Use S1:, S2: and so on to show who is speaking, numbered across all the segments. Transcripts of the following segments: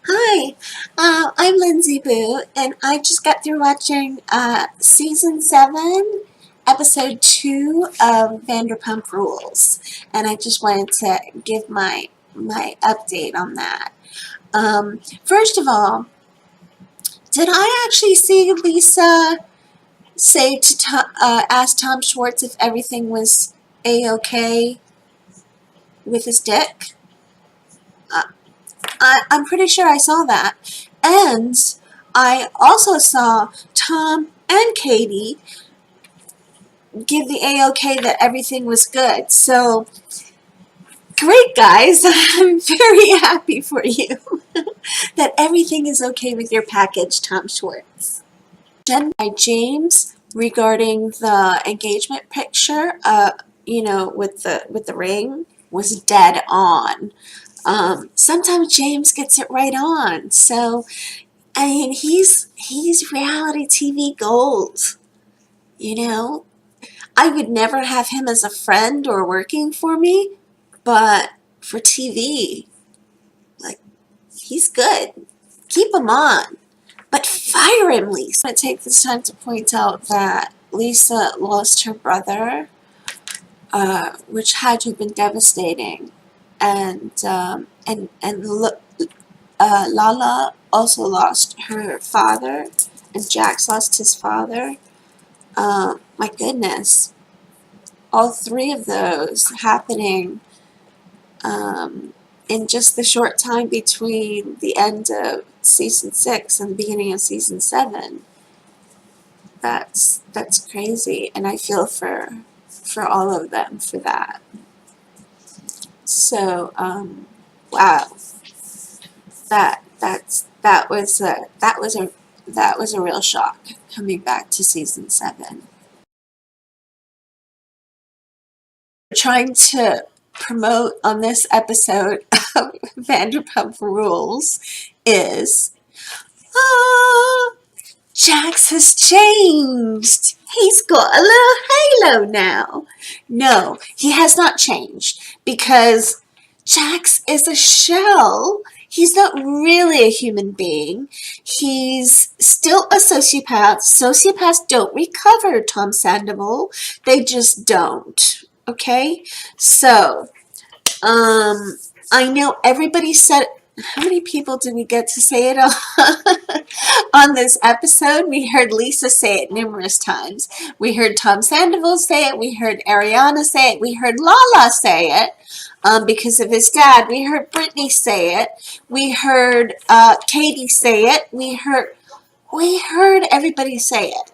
S1: Hi, I'm Lindsay Boo, and I just got through watching season 7, episode 2 of Vanderpump Rules, and I just wanted to give my update on that. First of all, did I actually see Lisa say to ask Tom Schwartz if everything was a-okay with his dick? Uh, I'm pretty sure I saw that. And I also saw Tom and Katie give the A-OK that everything was good. So, great, guys. I'm very happy for you that everything is okay with your package, Tom Schwartz. By James regarding the engagement picture, with the ring was dead on. Sometimes James gets it right on. So, I mean, he's reality TV gold. You know, I would never have him as a friend or working for me, but for TV, like, he's good. Keep him on, but fire him, Lisa. I want to take this time to point out that Lisa lost her brother, which had to have been devastating, and Lala also lost her father, and Jax lost his father. My goodness, all three of those happening in just the short time between the end of season 6 and the beginning of season 7. That's crazy, and I feel for all of them for that. So, wow, that was a real shock coming back to season 7. Trying to promote on this episode of Vanderpump Rules is, ah, Jax has changed. He's got a little halo now. No, he has not changed because Jax is a shell. He's not really a human being. He's still a sociopath. Sociopaths don't recover, Tom Sandoval. They just don't. Okay? So, I know everybody said, how many people did we get to say it on, on this episode? We heard Lisa say it numerous times. We heard Tom Sandoval say it. We heard Ariana say it. We heard Lala say it because of his dad. We heard Brittany say it. We heard Katie say it. We heard everybody say it.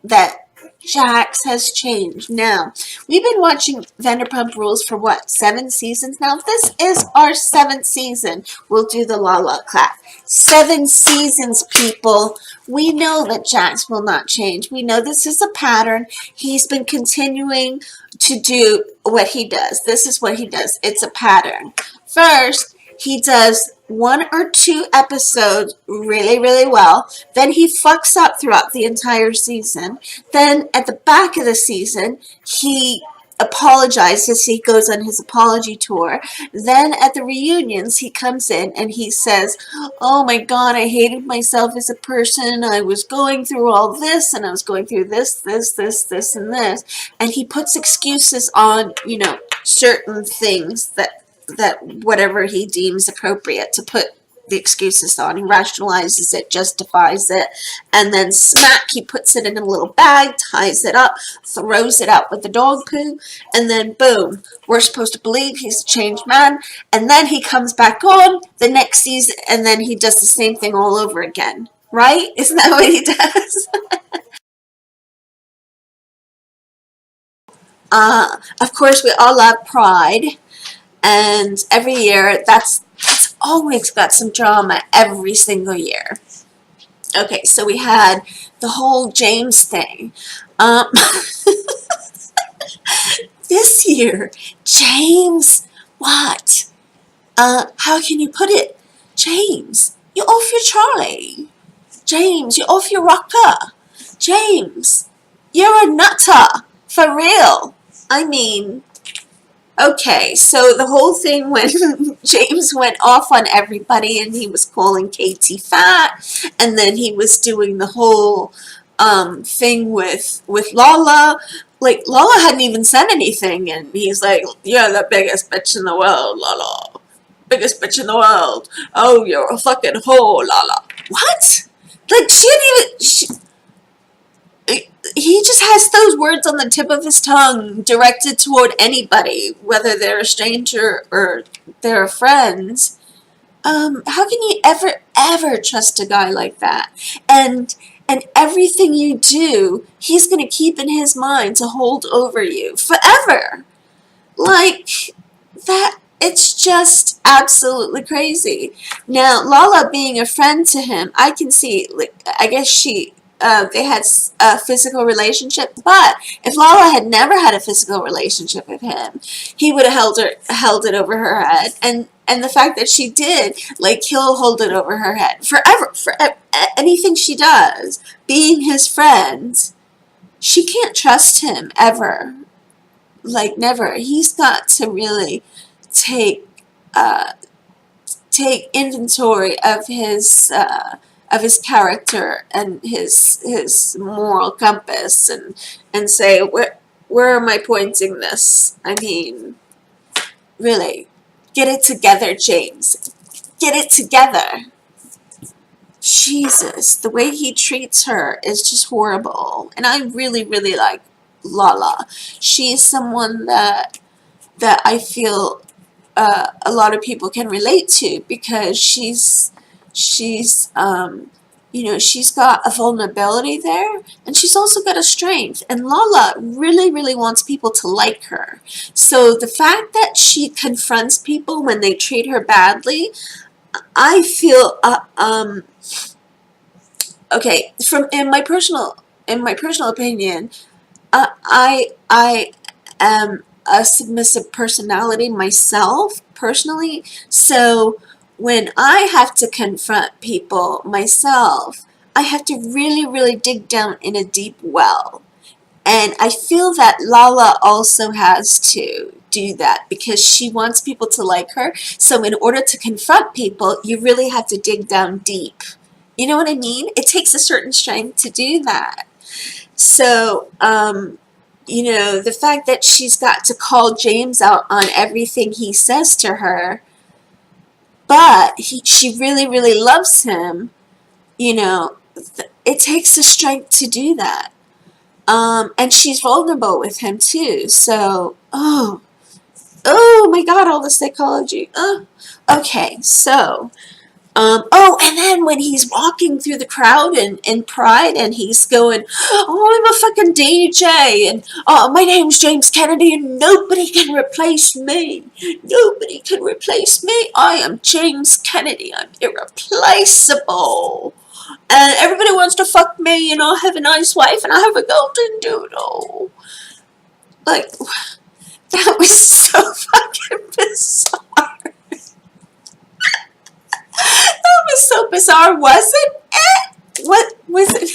S1: That Jax has changed. Now, we've been watching Vanderpump Rules for what, 7 seasons now? This is our 7th season. We'll do the Lala clap. 7 seasons, people. We know that Jax will not change. We know this is a pattern. He's been continuing to do what he does. This is what he does. It's a pattern. First, he does 1 or 2 episodes really, really well. Then he fucks up throughout the entire season. Then at the back of the season, he apologizes. He goes on his apology tour. Then at the reunions, he comes in and he says, oh my God, I hated myself as a person. I was going through all this and I was going through this, and this. And he puts excuses on, certain things that whatever he deems appropriate to put the excuses on. He rationalizes it, justifies it, and then smack, he puts it in a little bag, ties it up, throws it out with the dog poo, and then boom, we're supposed to believe he's a changed man, and then he comes back on the next season, and then he does the same thing all over again. Right? Isn't that what he does? Of course, we all love Pride. And every year, that's always got some drama every single year. Okay, so we had the whole James thing. This year, James, what? How can you put it? James, you're off your trolley. James, you're off your rocker. James, you're a nutter. For real. I mean, Okay, so the whole thing when James went off on everybody and he was calling Katie fat, and then he was doing the whole thing with Lala. Like Lala hadn't even said anything, and he's like, "You're the biggest bitch in the world, Lala. Biggest bitch in the world. Oh, you're a fucking whore, Lala." What? Like she didn't even. He just has those words on the tip of his tongue directed toward anybody, whether they're a stranger or they're friends. How can you ever trust a guy like that? And and everything you do, he's gonna keep in his mind to hold over you forever. Like that, it's just absolutely crazy. Now, Lala being a friend to him, I can see, like, I guess they had a physical relationship, but if Lala had never had a physical relationship with him, he would have held it over her head, and the fact that she did, like, he'll hold it over her head forever, for anything she does, being his friend, she can't trust him ever. Like never. He's got to really take uh, take inventory of his character and his moral compass, and say, where am I pointing this? I mean, really, get it together, James. Get it together. Jesus, the way he treats her is just horrible. And I really like Lala. She is someone that I feel a lot of people can relate to, because she's she's got a vulnerability there, and she's also got a strength. And Lala really wants people to like her. So the fact that she confronts people when they treat her badly, I feel okay, from in my personal opinion, I am a submissive personality myself, personally. So when I have to confront people myself, I have to really dig down in a deep well. And I feel that Lala also has to do that, because she wants people to like her. So in order to confront people, you really have to dig down deep. You know what I mean? It takes a certain strength to do that. So, the fact that she's got to call James out on everything he says to her, but she really loves him, it takes the strength to do that. And she's vulnerable with him too. So, oh my God, all the psychology. Okay, so. And then when he's walking through the crowd in Pride, and he's going, "Oh, I'm a fucking DJ, and my name's James Kennedy, and nobody can replace me. Nobody can replace me. I am James Kennedy. I'm irreplaceable. And everybody wants to fuck me, and I have a nice wife, and I have a golden doodle." Like, that was so fucking bizarre. That was so bizarre, wasn't it? What was it?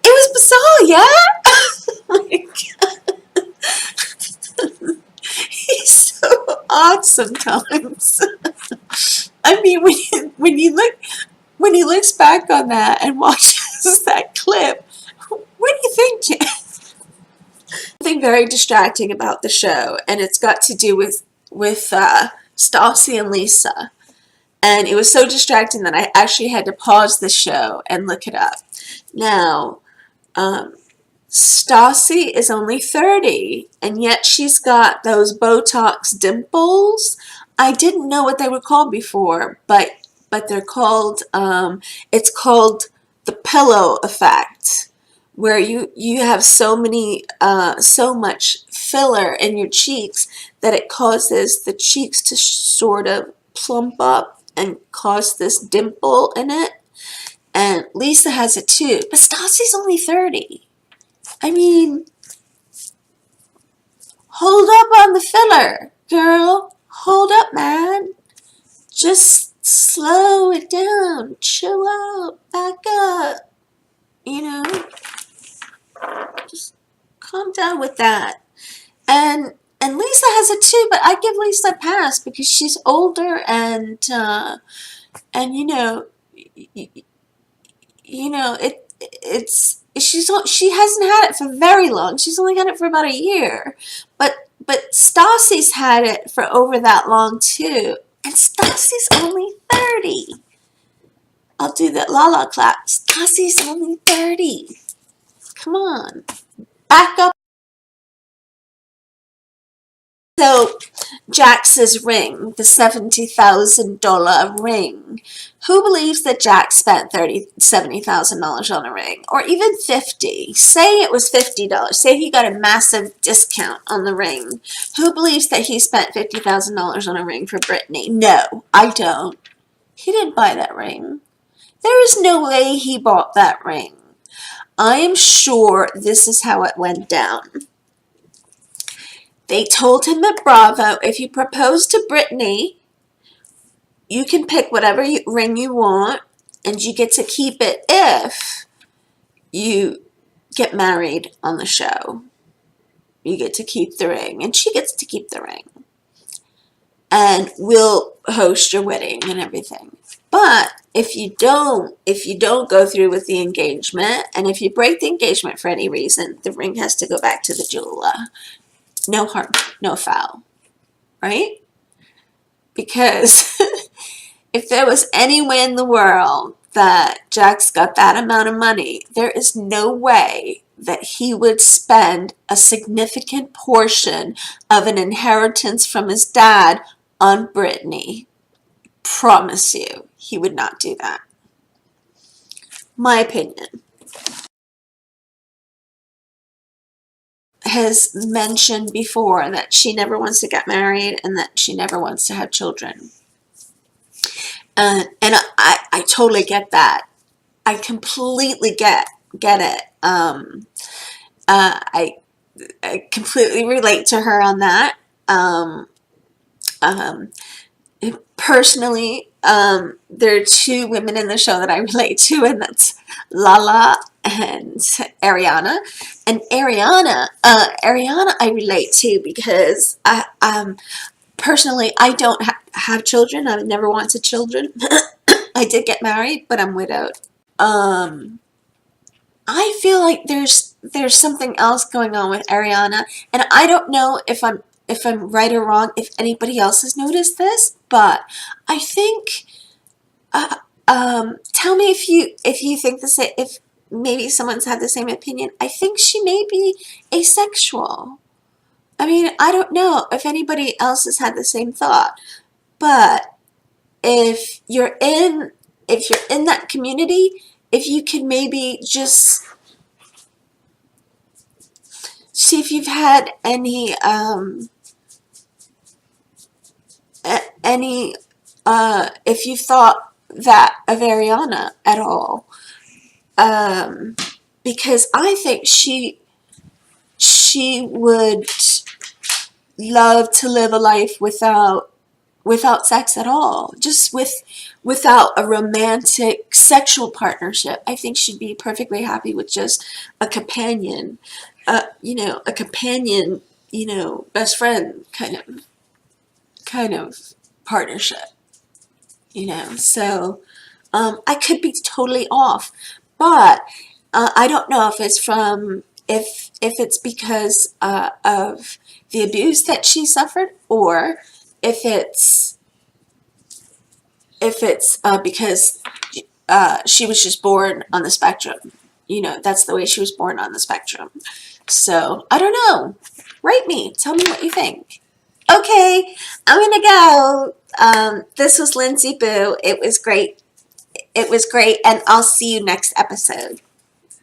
S1: It was bizarre, yeah? Oh my God. He's so odd sometimes. I mean, when he looks back on that and watches that clip, what do you think, Jen? Something very distracting about the show, and it's got to do with Stassi and Lisa. And it was so distracting that I actually had to pause the show and look it up. Now, Stassi is only 30, and yet she's got those Botox dimples. I didn't know what they were called before, but they're called, it's called the pillow effect, where you have so much filler in your cheeks that it causes the cheeks to sort of plump up and cause this dimple in it. And Lisa has it too, but Stassi's only 30. I mean, hold up on the filler, girl. Hold up, man. Just slow it down. Chill out. Back up. Just calm down with that. And And Lisa has it too, but I give Lisa a pass because she's older and she hasn't had it for very long. She's only had it for about a year, but Stassi's had it for over that long too, and Stassi's only 30. I'll do that Lala clap. Stassi's only 30. Come on, back up. So, Jax's ring, the $70,000 ring. Who believes that Jax spent $70,000 on a ring? Or even 50? Say it was $50. Say he got a massive discount on the ring. Who believes that he spent $50,000 on a ring for Brittany? No, I don't. He didn't buy that ring. There is no way he bought that ring. I am sure this is how it went down. They told him at Bravo, if you propose to Brittany, you can pick whatever ring you want, and you get to keep it if you get married on the show. You get to keep the ring, and she gets to keep the ring. And we'll host your wedding and everything. But if you don't go through with the engagement, and if you break the engagement for any reason, the ring has to go back to the jeweler. No harm, no foul, right? Because if there was any way in the world that Jax got that amount of money, there is no way that he would spend a significant portion of an inheritance from his dad on Brittany. Promise you, he would not do that. My opinion. Has mentioned before that she never wants to get married and that she never wants to have children. And I totally get that. I completely get it. I completely relate to her on that. Personally, there are two women in the show that I relate to, and that's Lala and Ariana. And Ariana I relate to because personally, I don't have children. I've never wanted children. I did get married, but I'm widowed. I feel like there's something else going on with Ariana, and I don't know if I'm right or wrong, if anybody else has noticed this, but I think tell me if you think the same, if maybe someone's had the same opinion. I think she may be asexual. I mean, I don't know if anybody else has had the same thought, but if you're in that community, if you can maybe just see if you've had any if you thought that of Ariana at all, because I think she would love to live a life without sex at all, just without a romantic sexual partnership. I think she'd be perfectly happy with just a companion, a companion, best friend kind of partnership, So I could be totally off, but I don't know if it's if it's because of the abuse that she suffered, or if it's because she was just born on the spectrum. That's the way she was born, on the spectrum. So I don't know. Write me. Tell me what you think. Okay, I'm gonna go. This was Lindsay Boo. It was great. And I'll see you next episode.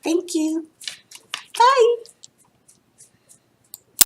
S1: Thank you. Bye.